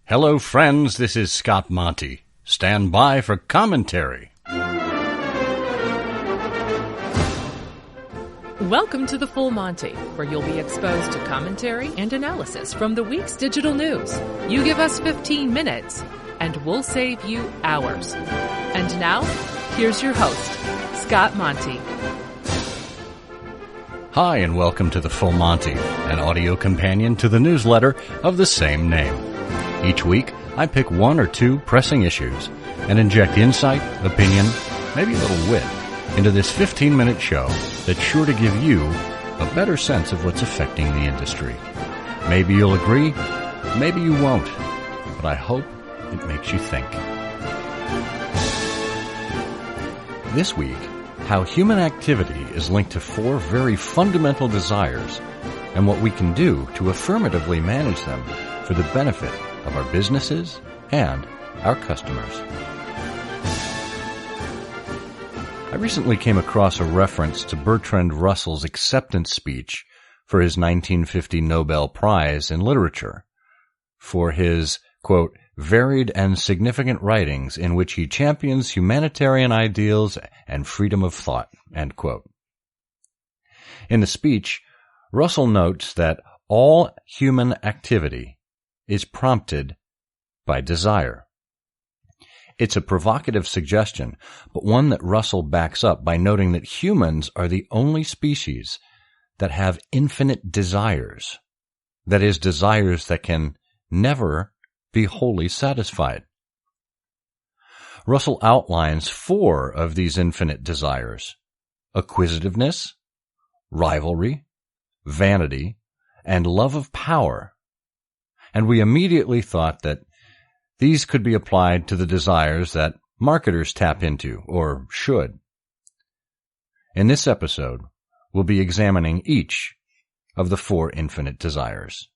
Hello, friends. This is Scott Monty. Stand by for commentary. Welcome to the Full Monty, where you'll be exposed to commentary and analysis from the week's digital news. You give us 15 minutes, and we'll save you hours. And now, here's your host, Scott Monty. Hi, and welcome to the Full Monty, an audio companion to the newsletter of the same name. Each week, I pick one or two pressing issues and inject insight, opinion, maybe a little wit into this 15-minute show that's sure to give you a better sense of what's affecting the industry. Maybe you'll agree, maybe you won't, but I hope it makes you think. This week, how human activity is linked to four very fundamental desires and what we can do to affirmatively manage them for the benefit of our businesses and our customers. I recently came across a reference to Bertrand Russell's acceptance speech for his 1950 Nobel Prize in Literature for his, quote, varied and significant writings in which he champions humanitarian ideals and freedom of thought, end quote. In the speech, Russell notes that all human activity is prompted by desire. It's a provocative suggestion, but one that Russell backs up by noting that humans are the only species that have infinite desires. That is, desires that can never be wholly satisfied. Russell outlines four of these infinite desires: acquisitiveness, rivalry, vanity, and love of power. And we immediately thought that these could be applied to the desires that marketers tap into, or should. In this episode, we'll be examining each of the four infinite desires.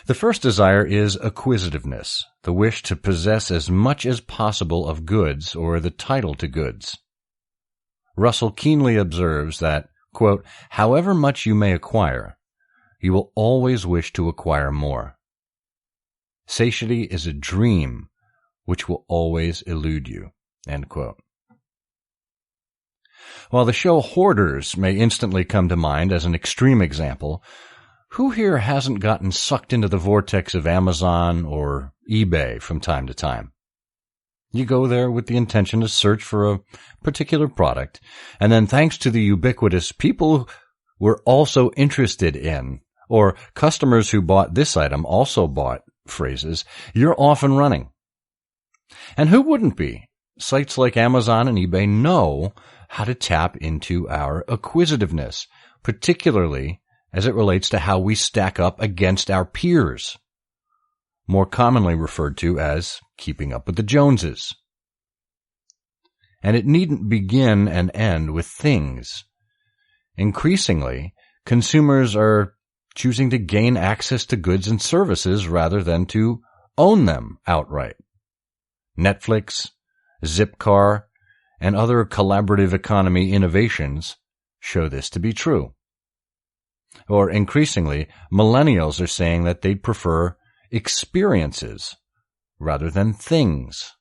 The first desire is acquisitiveness, the wish to possess as much as possible of goods or the title to goods. Russell keenly observes that, quote, however much you may acquire, you will always wish to acquire more. Satiety is a dream which will always elude you, end quote. While the show Hoarders may instantly come to mind as an extreme example, who here hasn't gotten sucked into the vortex of Amazon or eBay from time to time? You go there with the intention to search for a particular product, and then thanks to the ubiquitous people we're also interested in, or customers who bought this item also bought phrases, you're off and running. And who wouldn't be? Sites like Amazon and eBay know how to tap into our acquisitiveness, particularly as it relates to how we stack up against our peers, more commonly referred to as keeping up with the Joneses. And it needn't begin and end with things. Increasingly, consumers are choosing to gain access to goods and services rather than to own them outright. Netflix, Zipcar, and other collaborative economy innovations show this to be true. Or increasingly, millennials are saying that they'd prefer experiences rather than things.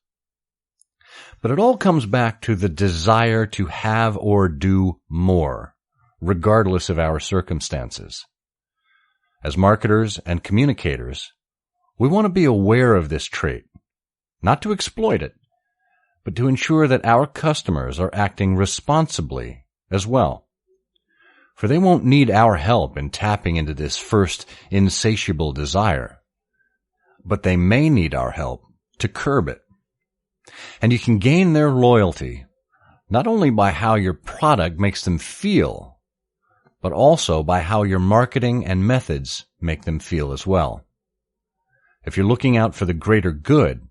But it all comes back to the desire to have or do more, regardless of our circumstances. As marketers and communicators, we want to be aware of this trait, not to exploit it, but to ensure that our customers are acting responsibly as well. For they won't need our help in tapping into this first insatiable desire, but they may need our help to curb it. And you can gain their loyalty not only by how your product makes them feel, but also by how your marketing and methods make them feel as well. If you're looking out for the greater good,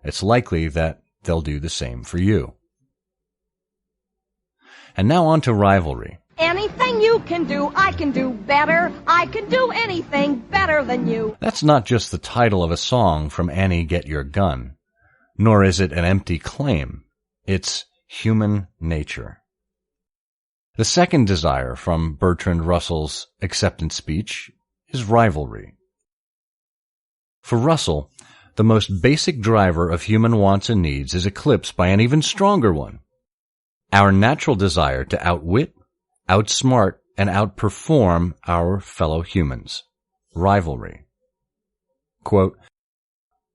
it's likely that they'll do the same for you. And now on to rivalry. Anything you can do, I can do better. I can do anything better than you. That's not just the title of a song from Annie Get Your Gun, nor is it an empty claim. It's human nature. The second desire from Bertrand Russell's acceptance speech is rivalry. For Russell, the most basic driver of human wants and needs is eclipsed by an even stronger one: our natural desire to outwit, outsmart, and outperform our fellow humans. Rivalry. Quote,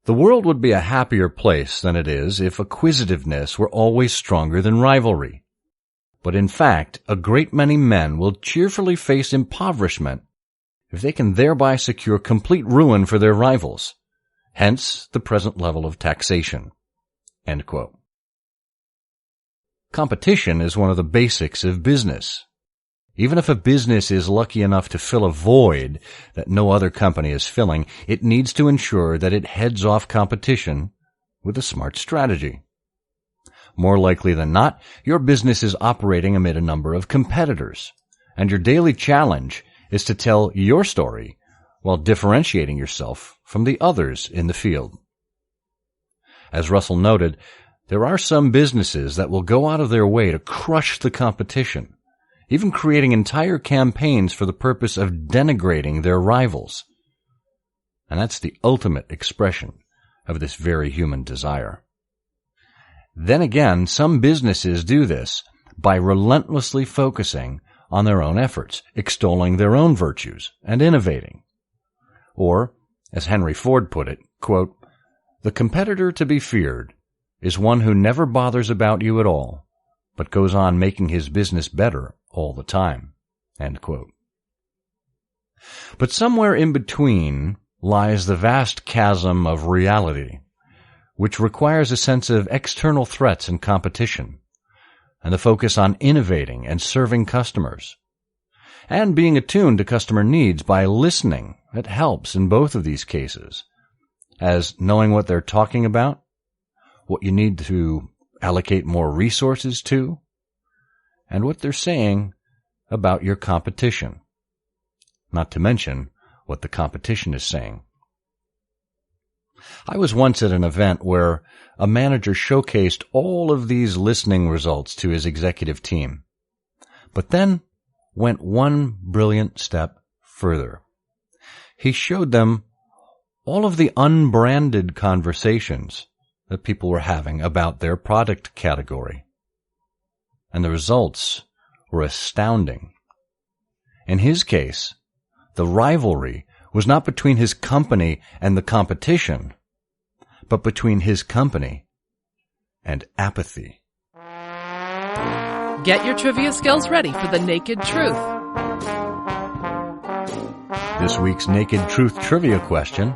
"The world would be a happier place than it is if acquisitiveness were always stronger than rivalry. But in fact, a great many men will cheerfully face impoverishment if they can thereby secure complete ruin for their rivals. Hence the present level of taxation." End quote. Competition is one of the basics of business. Even if a business is lucky enough to fill a void that no other company is filling, it needs to ensure that it heads off competition with a smart strategy. More likely than not, your business is operating amid a number of competitors, and your daily challenge is to tell your story while differentiating yourself from the others in the field. As Russell noted, there are some businesses that will go out of their way to crush the competition, even creating entire campaigns for the purpose of denigrating their rivals. And that's the ultimate expression of this very human desire. Then again, some businesses do this by relentlessly focusing on their own efforts, extolling their own virtues, and innovating. Or, as Henry Ford put it, quote, "The competitor to be feared is one who never bothers about you at all, but goes on making his business better all the time." End quote. But somewhere in between lies the vast chasm of reality, which requires a sense of external threats and competition, and the focus on innovating and serving customers, and being attuned to customer needs by listening. That helps in both of these cases, as knowing what they're talking about, what you need to allocate more resources to, and what they're saying about your competition, not to mention what the competition is saying. I was once at an event where a manager showcased all of these listening results to his executive team, but then went one brilliant step further. He showed them all of the unbranded conversations that people were having about their product category. And the results were astounding. In his case, the rivalry was not between his company and the competition, but between his company and apathy. Get your trivia skills ready for the Naked Truth. This week's Naked Truth trivia question.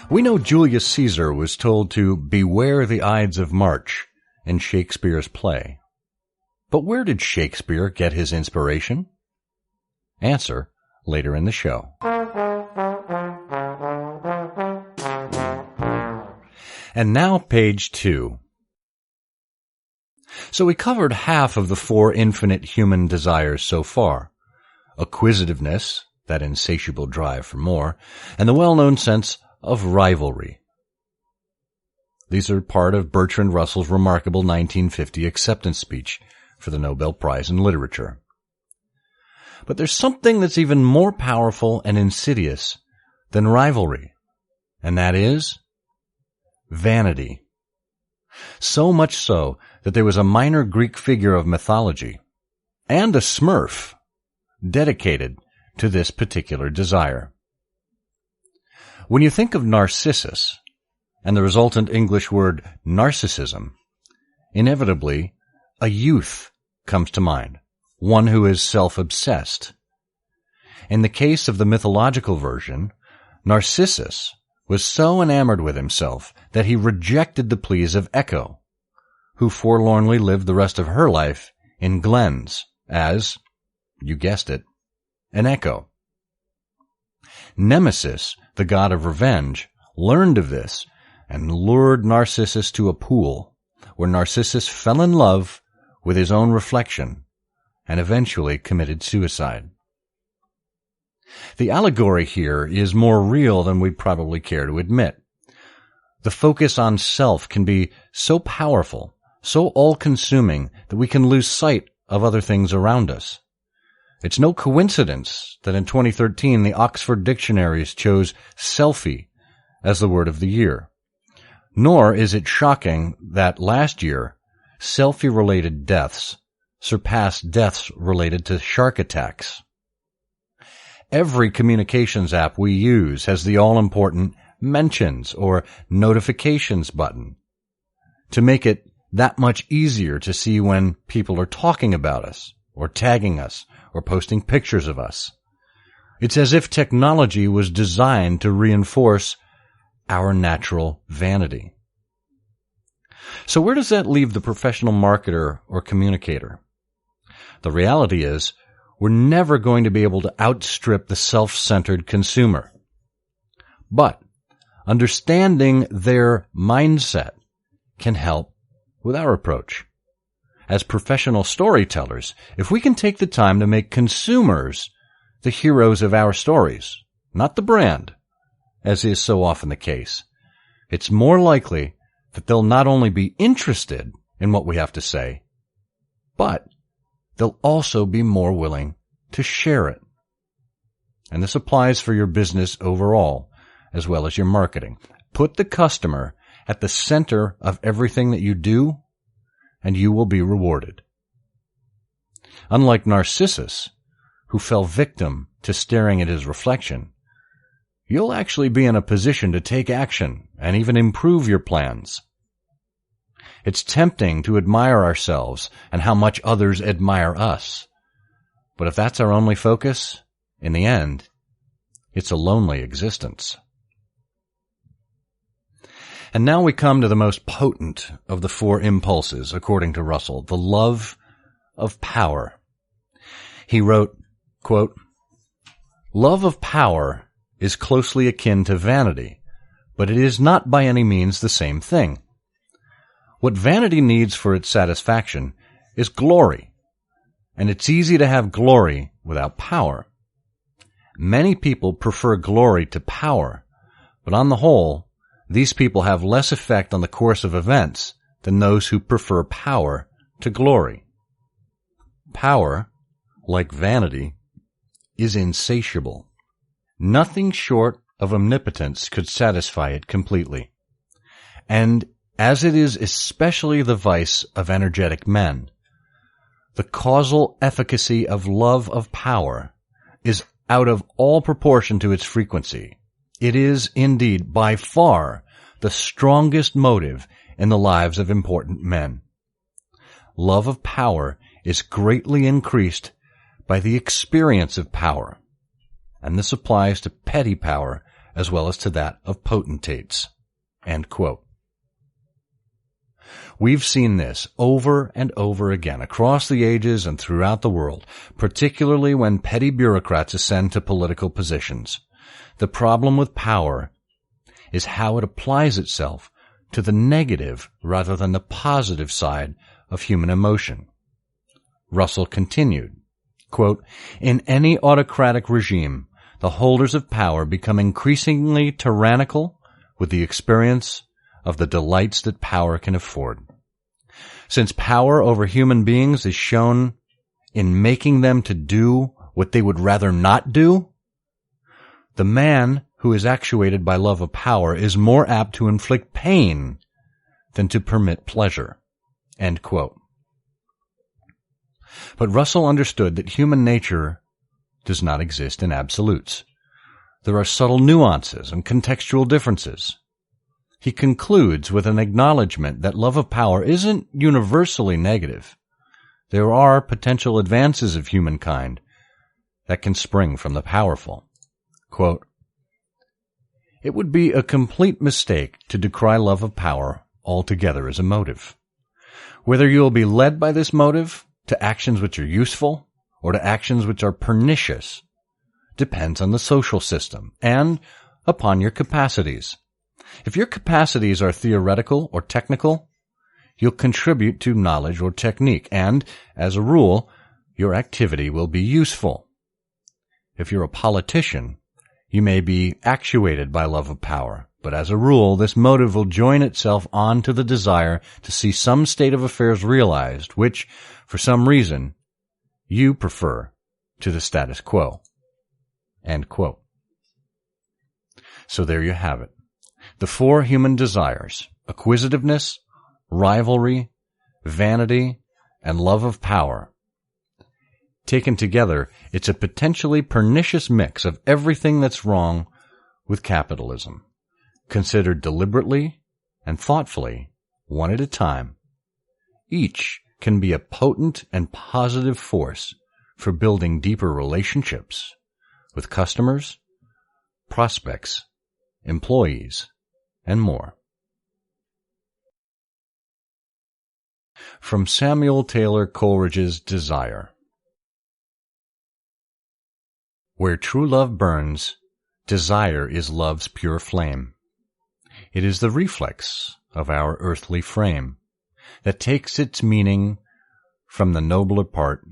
We know Julius Caesar was told to beware the Ides of March in Shakespeare's play. But where did Shakespeare get his inspiration? Answer later in the show. And now page 2. So we covered half of the 4 infinite human desires so far: acquisitiveness, that insatiable drive for more, and the well-known sense of rivalry. These are part of Bertrand Russell's remarkable 1950 acceptance speech for the Nobel Prize in Literature. But there's something that's even more powerful and insidious than rivalry, and that is vanity. So much so that there was a minor Greek figure of mythology, and a Smurf, dedicated to this particular desire. When you think of Narcissus, and the resultant English word narcissism, inevitably a youth comes to mind, one who is self-obsessed. In the case of the mythological version, Narcissus was so enamored with himself that he rejected the pleas of Echo, who forlornly lived the rest of her life in glens as, you guessed it, an echo. Nemesis, the god of revenge, learned of this and lured Narcissus to a pool, where Narcissus fell in love with his own reflection and eventually committed suicide. The allegory here is more real than we'd probably care to admit. The focus on self can be so powerful, so all-consuming, that we can lose sight of other things around us. It's no coincidence that in 2013 the Oxford Dictionaries chose selfie as the word of the year. Nor is it shocking that last year, selfie-related deaths surpassed deaths related to shark attacks. Every communications app we use has the all-important mentions or notifications button to make it that much easier to see when people are talking about us or tagging us or posting pictures of us. It's as if technology was designed to reinforce our natural vanity. So where does that leave the professional marketer or communicator? The reality is, we're never going to be able to outstrip the self-centered consumer. But understanding their mindset can help with our approach. As professional storytellers, if we can take the time to make consumers the heroes of our stories, not the brand, as is so often the case, it's more likely that they'll not only be interested in what we have to say, but they'll also be more willing to share it. And this applies for your business overall, as well as your marketing. Put the customer at the center of everything that you do, and you will be rewarded. Unlike Narcissus, who fell victim to staring at his reflection, you'll actually be in a position to take action and even improve your plans. It's tempting to admire ourselves and how much others admire us. But if that's our only focus, in the end, it's a lonely existence. And now we come to the most potent of the four impulses, according to Russell, the love of power. He wrote, quote, "Love of power is closely akin to vanity, but it is not by any means the same thing. What vanity needs for its satisfaction is glory, and it's easy to have glory without power. Many people prefer glory to power, but on the whole, these people have less effect on the course of events than those who prefer power to glory. Power, like vanity, is insatiable. Nothing short of omnipotence could satisfy it completely. And as it is especially the vice of energetic men, the causal efficacy of love of power is out of all proportion to its frequency. It is, indeed, by far the strongest motive in the lives of important men. Love of power is greatly increased by the experience of power, and this applies to petty power as well as to that of potentates." End quote. We've seen this over and over again across the ages and throughout the world, particularly when petty bureaucrats ascend to political positions. The problem with power is how it applies itself to the negative rather than the positive side of human emotion. Russell continued, quote, "In any autocratic regime, the holders of power become increasingly tyrannical with the experience of the delights that power can afford. Since power over human beings is shown in making them to do what they would rather not do, the man who is actuated by love of power is more apt to inflict pain than to permit pleasure." End quote. But Russell understood that human nature does not exist in absolutes. There are subtle nuances and contextual differences. He concludes with an acknowledgement that love of power isn't universally negative. There are potential advances of humankind that can spring from the powerful. Quote, "It would be a complete mistake to decry love of power altogether as a motive. Whether you will be led by this motive to actions which are useful or to actions which are pernicious depends on the social system and upon your capacities. If your capacities are theoretical or technical, you'll contribute to knowledge or technique, and, as a rule, your activity will be useful. If you're a politician, you may be actuated by love of power, but as a rule, this motive will join itself on to the desire to see some state of affairs realized, which, for some reason, you prefer to the status quo." End quote. So there you have it. The four human desires, acquisitiveness, rivalry, vanity, and love of power. Taken together, it's a potentially pernicious mix of everything that's wrong with capitalism, considered deliberately and thoughtfully, one at a time. Each can be a potent and positive force for building deeper relationships with customers, prospects, employees, and more. From Samuel Taylor Coleridge's Desire. Where true love burns, desire is love's pure flame. It is the reflex of our earthly frame that takes its meaning from the nobler part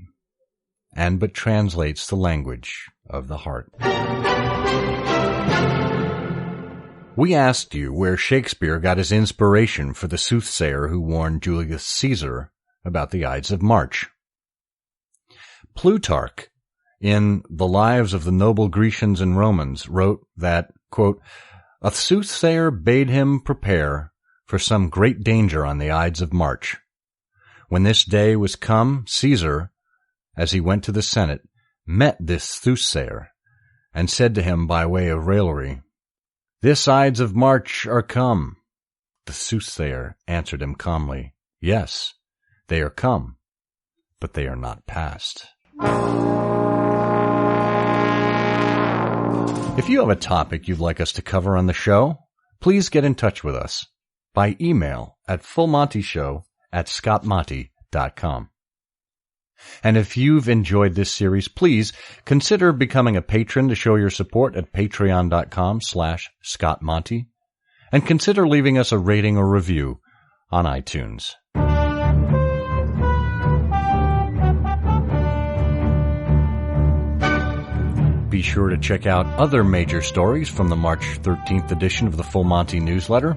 and but translates the language of the heart. We asked you where Shakespeare got his inspiration for the soothsayer who warned Julius Caesar about the Ides of March. Plutarch, in The Lives of the Noble Grecians and Romans, wrote that, quote, "A soothsayer bade him prepare for some great danger on the Ides of March. When this day was come, Caesar, as he went to the Senate, met this soothsayer, and said to him by way of raillery, 'This Ides of March are come.' The soothsayer answered him calmly, 'Yes, they are come, but they are not past.'" If you have a topic you'd like us to cover on the show, please get in touch with us by email at fullmontyshow@scottmonty.com. And if you've enjoyed this series, please consider becoming a patron to show your support at patreon.com/scottmonty, and consider leaving us a rating or review on iTunes. Be sure to check out other major stories from the March 13th edition of the Full Monty newsletter.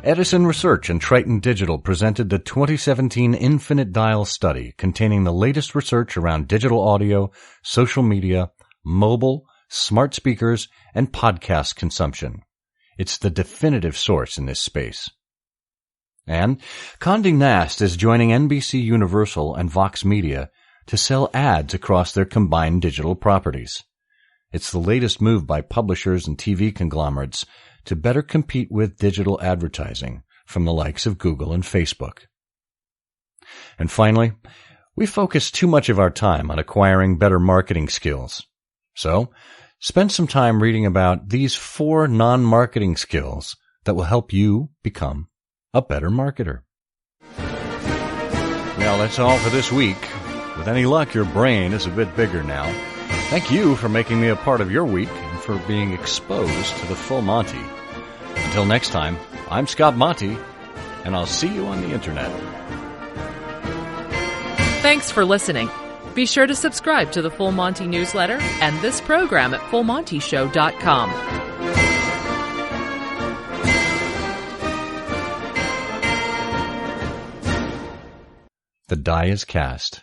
Edison Research and Triton Digital presented the 2017 Infinite Dial Study containing the latest research around digital audio, social media, mobile, smart speakers, and podcast consumption. It's the definitive source in this space. And Condé Nast is joining NBC Universal and Vox Media to sell ads across their combined digital properties. It's the latest move by publishers and TV conglomerates to better compete with digital advertising from the likes of Google and Facebook. And finally, we focus too much of our time on acquiring better marketing skills. So, spend some time reading about these 4 non-marketing skills that will help you become a better marketer. Well, that's all for this week. With any luck, your brain is a bit bigger now. Thank you for making me a part of your week and for being exposed to the Full Monty. Until next time, I'm Scott Monty, and I'll see you on the internet. Thanks for listening. Be sure to subscribe to the Full Monty newsletter and this program at fullmontyshow.com. The die is cast.